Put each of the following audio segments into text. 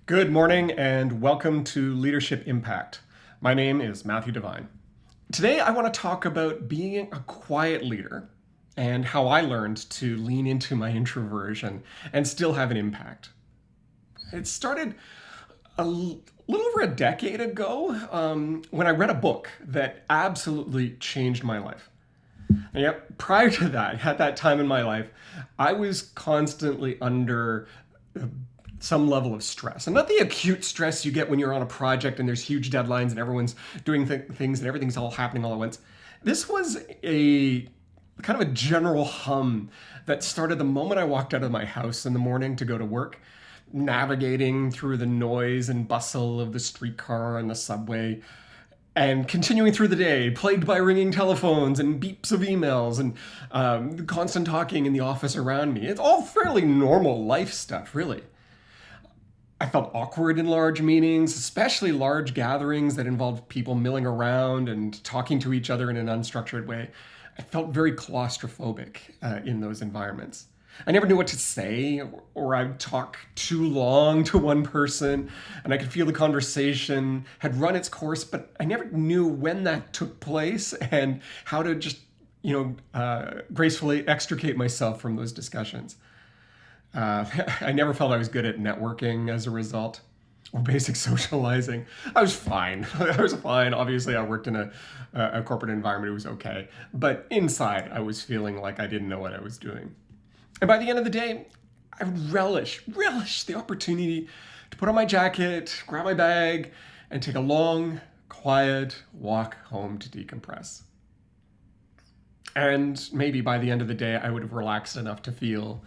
Good morning and welcome to Leadership Impact. My name is Matthew Devine. Today I want to talk about being a quiet leader and how I learned to lean into my introversion and still have an impact. It started a little over a decade ago when I read a book that absolutely changed my life. And yet, prior to that, at that time in my life, I was constantly under some level of stress. And not the acute stress you get when you're on a project and there's huge deadlines and everyone's doing things and everything's all happening all at once. This was a kind of a general hum that started the moment I walked out of my house in the morning to go to work, navigating through the noise and bustle of the streetcar and the subway, and continuing through the day, plagued by ringing telephones and beeps of emails and constant talking in the office around me. It's all fairly normal life stuff, really. I felt awkward in large meetings, especially large gatherings that involved people milling around and talking to each other in an unstructured way. I felt very claustrophobic in those environments. I never knew what to say, or I'd talk too long to one person, and I could feel the conversation had run its course, but I never knew when that took place and how to just, gracefully extricate myself from those discussions. I never felt I was good at networking as a result, or basic socializing. I was fine. I was fine. Obviously, I worked in a corporate environment. It was okay. But inside, I was feeling like I didn't know what I was doing. And by the end of the day, I would relish the opportunity to put on my jacket, grab my bag, and take a long, quiet walk home to decompress. And maybe by the end of the day, I would have relaxed enough to feel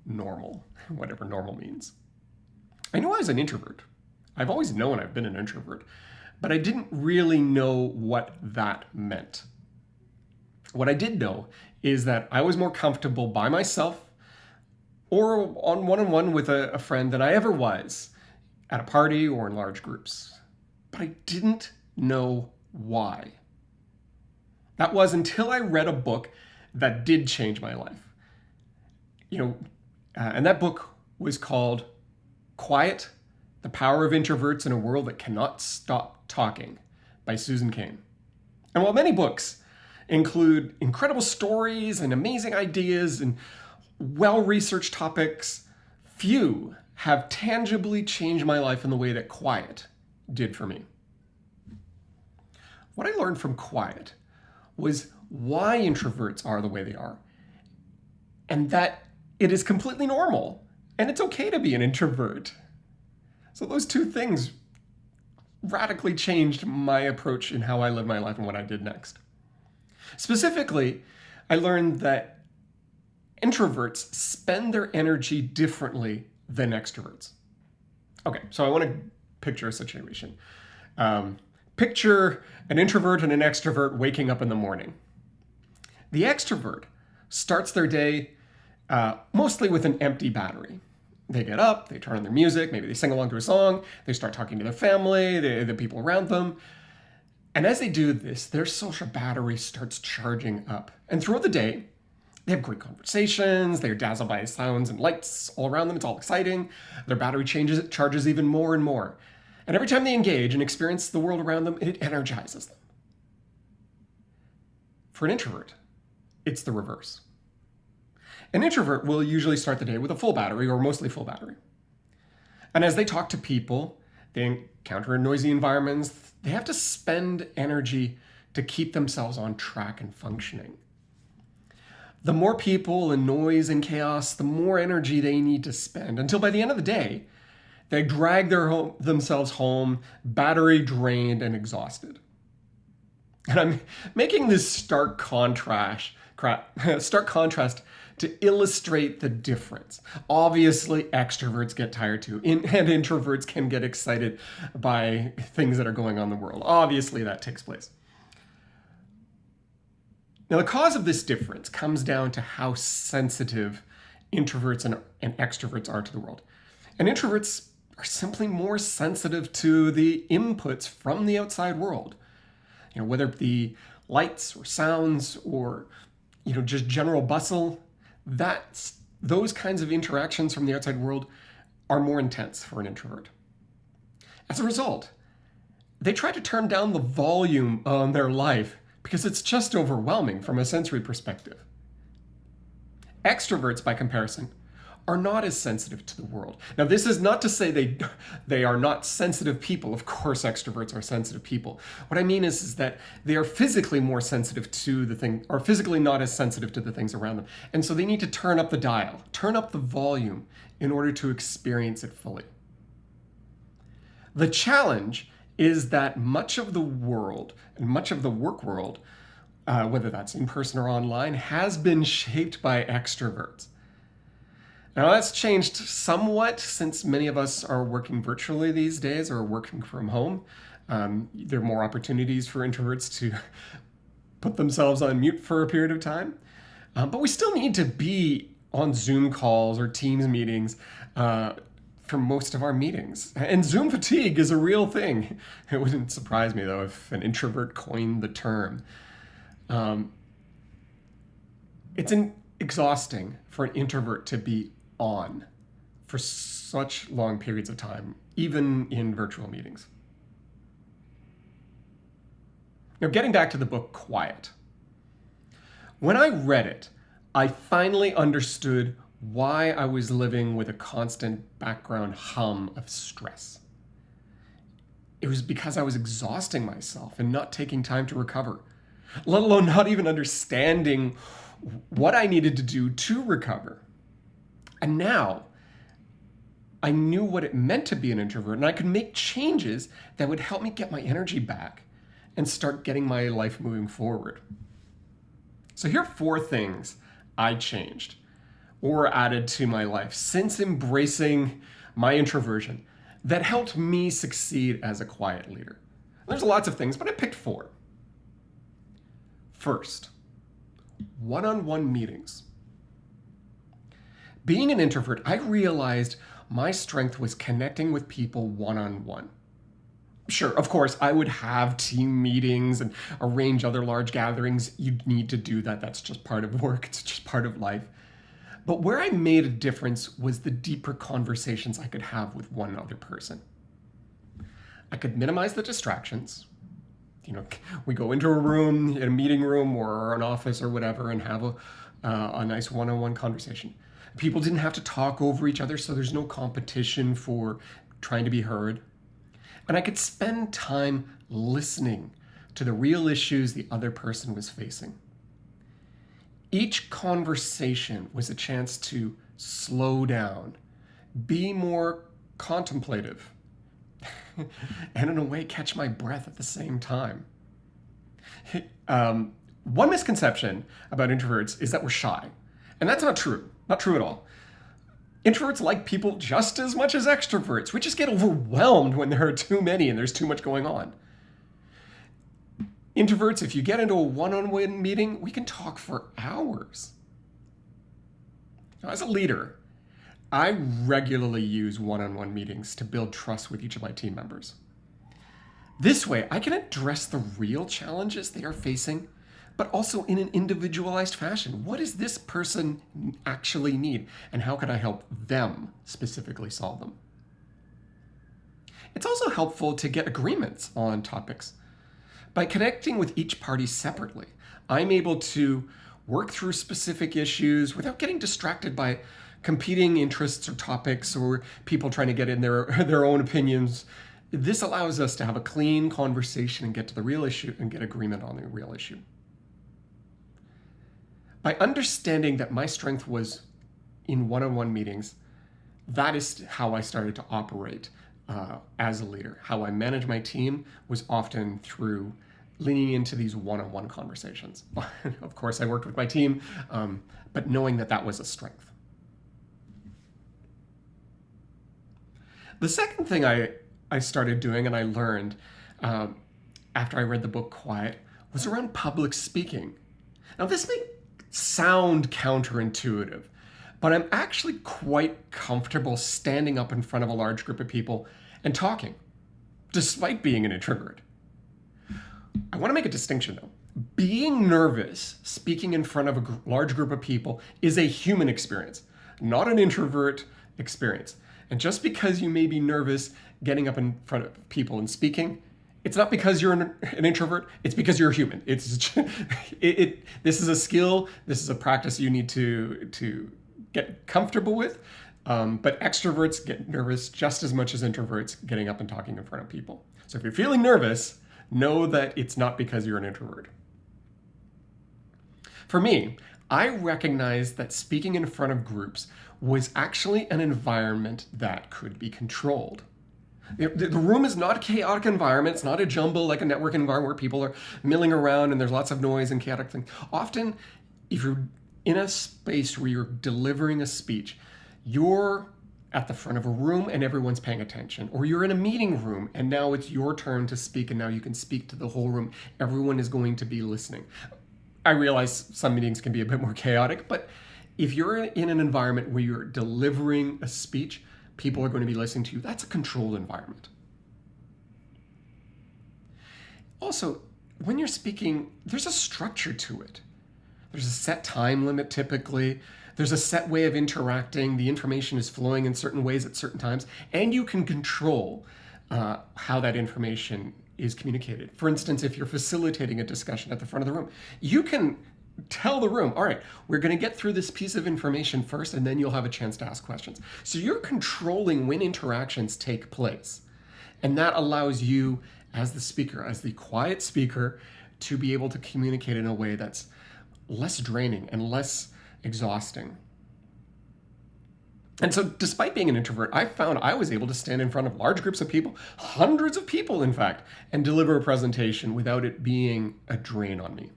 normal, whatever normal means. I knew I was an introvert. I've always known I've been an introvert, but I didn't really know what that meant. What I did know is that I was more comfortable by myself or on one-on-one with a friend than I ever was at a party or in large groups. But I didn't know why. That was until I read a book that did change my life. And that book was called Quiet, The Power of Introverts in a World That Cannot Stop Talking by Susan Cain. And while many books include incredible stories and amazing ideas and well-researched topics, few have tangibly changed my life in the way that Quiet did for me. What I learned from Quiet was why introverts are the way they are, and that it is completely normal, and it's okay to be an introvert. So those two things radically changed my approach in how I live my life and what I did next. Specifically, I learned that introverts spend their energy differently than extroverts. Okay, so I want to picture a situation. Picture an introvert and an extrovert waking up in the morning. The extrovert starts their day mostly with an empty battery. They get up, they turn on their music, maybe they sing along to a song, they start talking to their family, the people around them. And as they do this, their social battery starts charging up. And throughout the day, they have great conversations, they're dazzled by sounds and lights all around them, it's all exciting. Their battery charges even more and more. And every time they engage and experience the world around them, it energizes them. For an introvert, it's the reverse. An introvert will usually start the day with a full battery or mostly full battery. And as they talk to people, they encounter noisy environments, they have to spend energy to keep themselves on track and functioning. The more people and noise and chaos, the more energy they need to spend until by the end of the day, they drag themselves home, battery drained and exhausted. And I'm making this stark contrast to illustrate the difference. Obviously, extroverts get tired too, and introverts can get excited by things that are going on in the world. Obviously, that takes place. Now, the cause of this difference comes down to how sensitive introverts and extroverts are to the world. And introverts are simply more sensitive to the inputs from the outside world. Whether it be lights or sounds or just general bustle, those kinds of interactions from the outside world are more intense for an introvert. As a result, they try to turn down the volume on their life because it's just overwhelming from a sensory perspective. Extroverts, by comparison, are not as sensitive to the world. Now, this is not to say they are not sensitive people. Of course, extroverts are sensitive people. What I mean is that they are physically more sensitive to the thing, or physically not as sensitive to the things around them. And so they need to turn up the dial, turn up the volume in order to experience it fully. The challenge is that much of the world, and much of the work world, whether that's in person or online, has been shaped by extroverts. Now that's changed somewhat since many of us are working virtually these days or working from home. There are more opportunities for introverts to put themselves on mute for a period of time. But we still need to be on Zoom calls or Teams meetings for most of our meetings. And Zoom fatigue is a real thing. It wouldn't surprise me, though, if an introvert coined the term. It's exhausting for an introvert to be on for such long periods of time, even in virtual meetings. Now, getting back to the book Quiet. When I read it, I finally understood why I was living with a constant background hum of stress. It was because I was exhausting myself and not taking time to recover, let alone not even understanding what I needed to do to recover. And now I knew what it meant to be an introvert, and I could make changes that would help me get my energy back and start getting my life moving forward. So here are 4 things I changed or added to my life since embracing my introversion that helped me succeed as a quiet leader. There's lots of things, but I picked 4. First, one-on-one meetings. Being an introvert, I realized my strength was connecting with people one-on-one. Sure, of course, I would have team meetings and arrange other large gatherings. You need to do that. That's just part of work. It's just part of life. But where I made a difference was the deeper conversations I could have with one other person. I could minimize the distractions. We go into a room, in a meeting room or an office or whatever, and have a nice one-on-one conversation. People didn't have to talk over each other, so there's no competition for trying to be heard. And I could spend time listening to the real issues the other person was facing. Each conversation was a chance to slow down, be more contemplative, and in a way catch my breath at the same time. One misconception about introverts is that we're shy. And that's not true. Not true at all. Introverts like people just as much as extroverts. We just get overwhelmed when there are too many and there's too much going on. Introverts, if you get into a one-on-one meeting, we can talk for hours. Now, as a leader, I regularly use one-on-one meetings to build trust with each of my team members. This way, I can address the real challenges they are facing, but also in an individualized fashion. What does this person actually need, and how can I help them specifically solve them? It's also helpful to get agreements on topics. By connecting with each party separately, I'm able to work through specific issues without getting distracted by competing interests or topics or people trying to get in their own opinions. This allows us to have a clean conversation and get to the real issue and get agreement on the real issue. By understanding that my strength was in one-on-one meetings, that is how I started to operate as a leader. How I manage my team was often through leaning into these one-on-one conversations. Of course, I worked with my team, but knowing that that was a strength. The second thing I started doing and I learned after I read the book Quiet was around public speaking. Now, this may sound counterintuitive, but I'm actually quite comfortable standing up in front of a large group of people and talking, despite being an introvert. I want to make a distinction, though. Being nervous speaking in front of a large group of people is a human experience, not an introvert experience. And just because you may be nervous getting up in front of people and speaking, it's not because you're an introvert. It's because you're a human. This is a skill. This is a practice you need to get comfortable with. But extroverts get nervous just as much as introverts getting up and talking in front of people. So if you're feeling nervous, know that it's not because you're an introvert. For me, I recognized that speaking in front of groups was actually an environment that could be controlled. The room is not a chaotic environment. It's not a jumble like a network environment where people are milling around and there's lots of noise and chaotic things. Often, if you're in a space where you're delivering a speech, you're at the front of a room and everyone's paying attention. Or you're in a meeting room and now it's your turn to speak and now you can speak to the whole room. Everyone is going to be listening. I realize some meetings can be a bit more chaotic, but if you're in an environment where you're delivering a speech, people are going to be listening to you. That's a controlled environment. Also, when you're speaking, there's a structure to it. There's a set time limit typically. There's a set way of interacting. The information is flowing in certain ways at certain times, and you can control how that information is communicated. For instance, if you're facilitating a discussion at the front of the room, you can tell the room, all right, we're going to get through this piece of information first, and then you'll have a chance to ask questions. So you're controlling when interactions take place. And that allows you, as the speaker, as the quiet speaker, to be able to communicate in a way that's less draining and less exhausting. And so despite being an introvert, I found I was able to stand in front of large groups of people, hundreds of people, in fact, and deliver a presentation without it being a drain on me.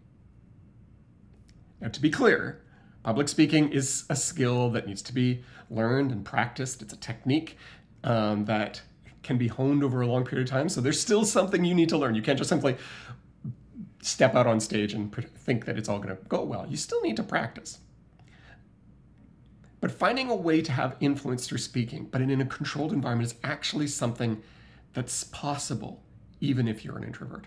Now, to be clear, public speaking is a skill that needs to be learned and practiced. It's a technique that can be honed over a long period of time. So there's still something you need to learn. You can't just simply step out on stage and think that it's all going to go well. You still need to practice. But finding a way to have influence through speaking, but in a controlled environment, is actually something that's possible, even if you're an introvert.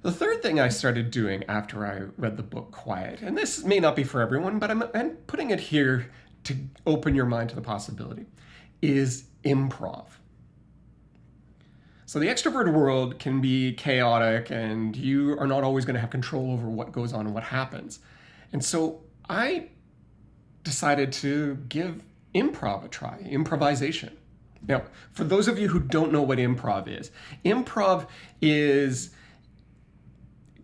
The third thing I started doing after I read the book Quiet, and this may not be for everyone, but I'm putting it here to open your mind to the possibility, is improv. So the extrovert world can be chaotic and you are not always going to have control over what goes on and what happens. And so I decided to give improv a try, improvisation. Now, for those of you who don't know what improv is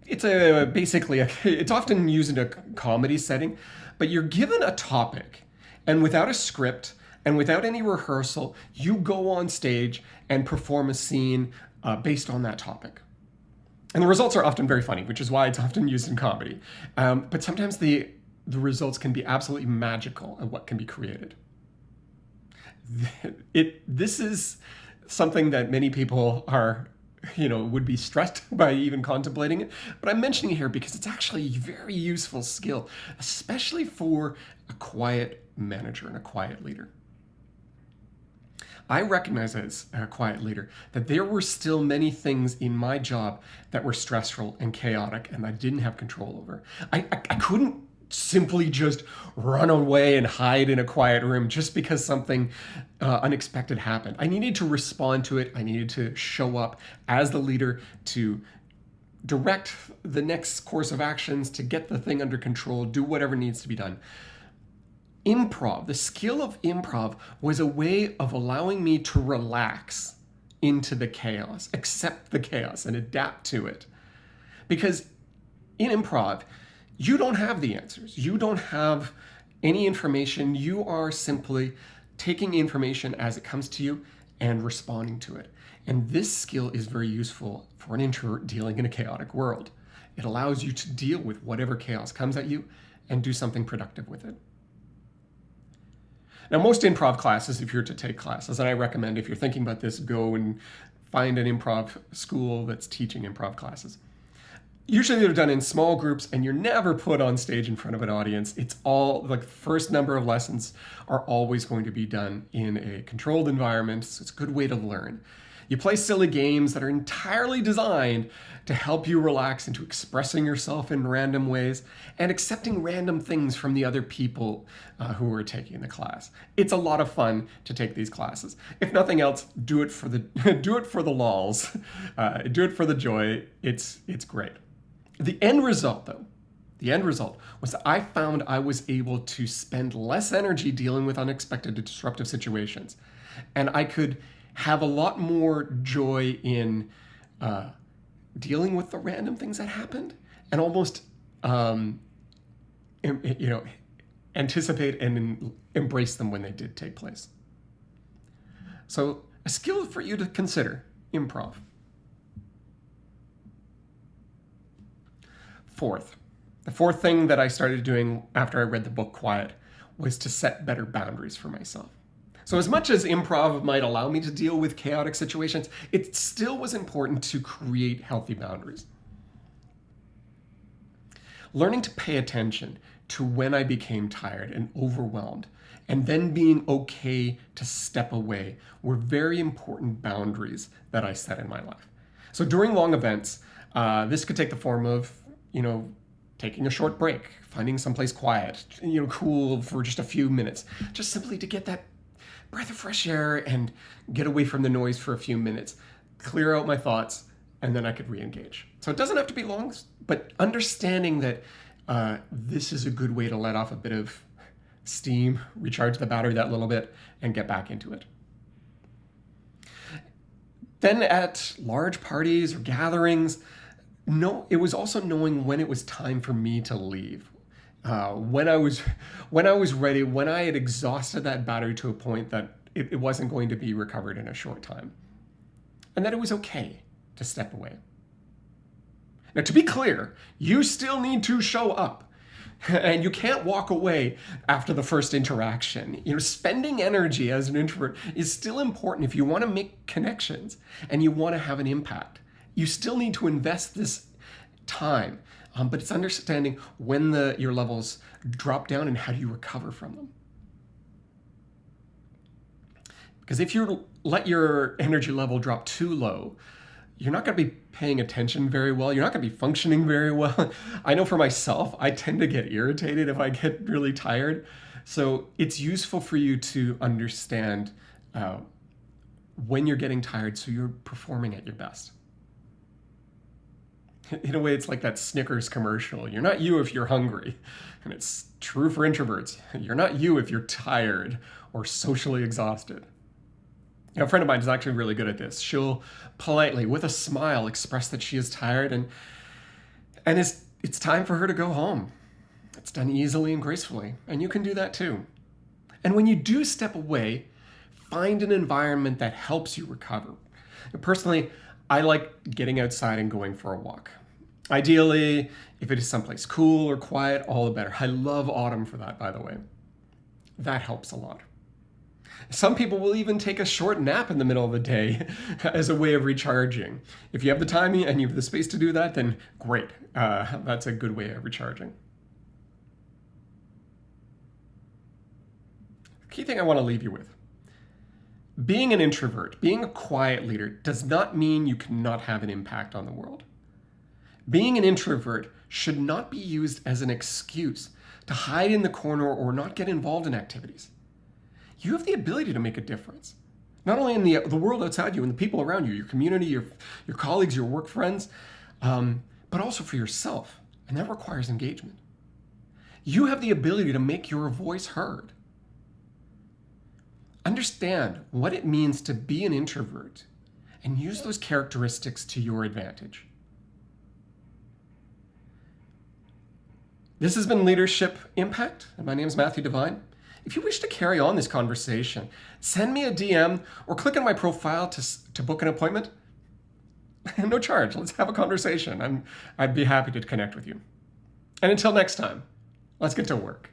it's often used in a comedy setting, but you're given a topic and without a script and without any rehearsal, you go on stage and perform a scene based on that topic. And the results are often very funny, which is why it's often used in comedy. But sometimes the results can be absolutely magical at what can be created. This is something that many people would be stressed by even contemplating it. But I'm mentioning it here because it's actually a very useful skill, especially for a quiet manager and a quiet leader. I recognize as a quiet leader that there were still many things in my job that were stressful and chaotic and I didn't have control over. I couldn't simply just run away and hide in a quiet room just because something unexpected happened. I needed to respond to it. I needed to show up as the leader to direct the next course of actions, to get the thing under control, do whatever needs to be done. Improv, the skill of improv, was a way of allowing me to relax into the chaos, accept the chaos, and adapt to it. Because in improv, you don't have the answers. You don't have any information. You are simply taking information as it comes to you and responding to it. And this skill is very useful for an introvert dealing in a chaotic world. It allows you to deal with whatever chaos comes at you and do something productive with it. Now, most improv classes, if you're to take classes, and I recommend if you're thinking about this, go and find an improv school that's teaching improv classes. Usually they're done in small groups and you're never put on stage in front of an audience. It's all, the first number of lessons are always going to be done in a controlled environment. So it's a good way to learn. You play silly games that are entirely designed to help you relax into expressing yourself in random ways and accepting random things from the other people who are taking the class. It's a lot of fun to take these classes. If nothing else, do it for the do it for the lols, do it for the joy. It's great. The end result, though, was that I found I was able to spend less energy dealing with unexpected and disruptive situations, and I could have a lot more joy in dealing with the random things that happened, and almost anticipate and embrace them when they did take place. So a skill for you to consider: improv. The fourth thing that I started doing after I read the book Quiet was to set better boundaries for myself. So as much as improv might allow me to deal with chaotic situations, it still was important to create healthy boundaries. Learning to pay attention to when I became tired and overwhelmed, and then being okay to step away, were very important boundaries that I set in my life. So during long events, this could take the form of, taking a short break, finding someplace quiet, cool for just a few minutes, just simply to get that breath of fresh air and get away from the noise for a few minutes, clear out my thoughts, and then I could re-engage. So it doesn't have to be long, but understanding that this is a good way to let off a bit of steam, recharge the battery that little bit, and get back into it. Then at large parties or gatherings, it was also knowing when it was time for me to leave. When I was ready, when I had exhausted that battery to a point that it wasn't going to be recovered in a short time. And that it was okay to step away. Now, to be clear, you still need to show up. And you can't walk away after the first interaction. Spending energy as an introvert is still important if you want to make connections and you want to have an impact. You still need to invest this time, but it's understanding when your levels drop down and how do you recover from them. Because if you let your energy level drop too low, you're not going to be paying attention very well. You're not going to be functioning very well. I know for myself, I tend to get irritated if I get really tired. So it's useful for you to understand when you're getting tired so you're performing at your best. In a way, it's like that Snickers commercial. You're not you if you're hungry. And it's true for introverts. You're not you if you're tired or socially exhausted. A friend of mine is actually really good at this. She'll politely, with a smile, express that she is tired and it's time for her to go home. It's done easily and gracefully, and you can do that too. And when you do step away, find an environment that helps you recover. Personally, I like getting outside and going for a walk. Ideally, if it is someplace cool or quiet, all the better. I love autumn for that, by the way. That helps a lot. Some people will even take a short nap in the middle of the day as a way of recharging. If you have the time and you have the space to do that, then great. That's a good way of recharging. The key thing I want to leave you with: being an introvert, being a quiet leader, does not mean you cannot have an impact on the world. Being an introvert should not be used as an excuse to hide in the corner or not get involved in activities. You have the ability to make a difference, not only in the world outside you and the people around you, your community, your colleagues, your work friends, but also for yourself, and that requires engagement. You have the ability to make your voice heard. Understand what it means to be an introvert and use those characteristics to your advantage. This has been Leadership Impact, and my name is Matthew Devine. If you wish to carry on this conversation, send me a DM or click on my profile to book an appointment. No charge. Let's have a conversation. I'd be happy to connect with you. And until next time, let's get to work.